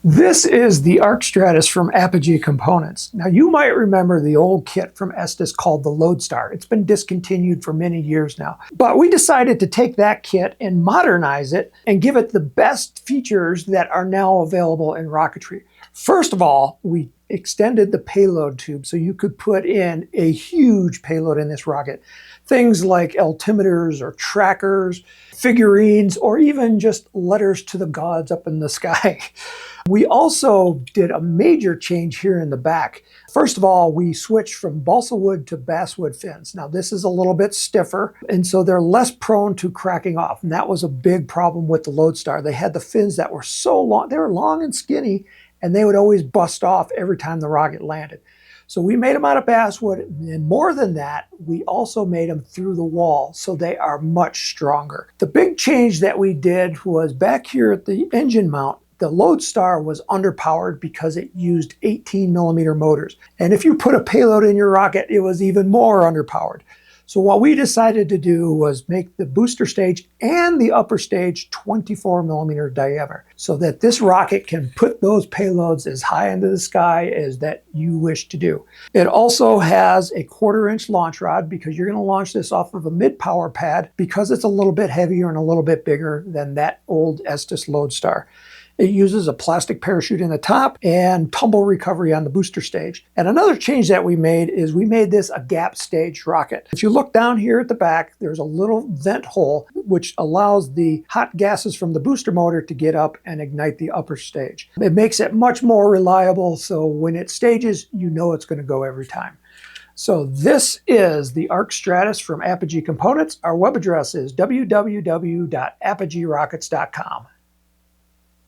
This is the Arc Stratus from Apogee Components. Now you might remember the old kit from Estes called the Lodestar. It's been discontinued for many years now. But we decided to take that kit and modernize it and give it the best features that are now available in rocketry. First of all, we extended the payload tube so you could put in a huge payload in this rocket. Things like altimeters or trackers, figurines, or even just letters to the gods up in the sky. We also did a major change here in the back. First of all, we switched from balsa wood to basswood fins. Now this is a little bit stiffer, and so they're less prone to cracking off. And that was a big problem with the Lodestar. They had the fins that were so long, they were long and skinny, and they would always bust off every time the rocket landed. So we made them out of basswood, and more than that, we also made them through the wall, so they are much stronger. The big change that we did was back here at the engine mount. The Lodestar was underpowered because it used 18mm motors. And if you put a payload in your rocket, it was even more underpowered. So what we decided to do was make the booster stage and the upper stage 24mm diameter so that this rocket can put those payloads as high into the sky as that you wish to do. It also has a 1/4-inch launch rod because you're going to launch this off of a mid-power pad because it's a little bit heavier and a little bit bigger than that old Estes Lodestar. It uses a plastic parachute in the top and tumble recovery on the booster stage. And another change that we made is we made this a gap stage rocket. If you look down here at the back, there's a little vent hole which allows the hot gases from the booster motor to get up and ignite the upper stage. It makes it much more reliable, so when it stages, you know it's going to go every time. So this is the Arc Stratus from Apogee Components. Our web address is www.apogeerockets.com.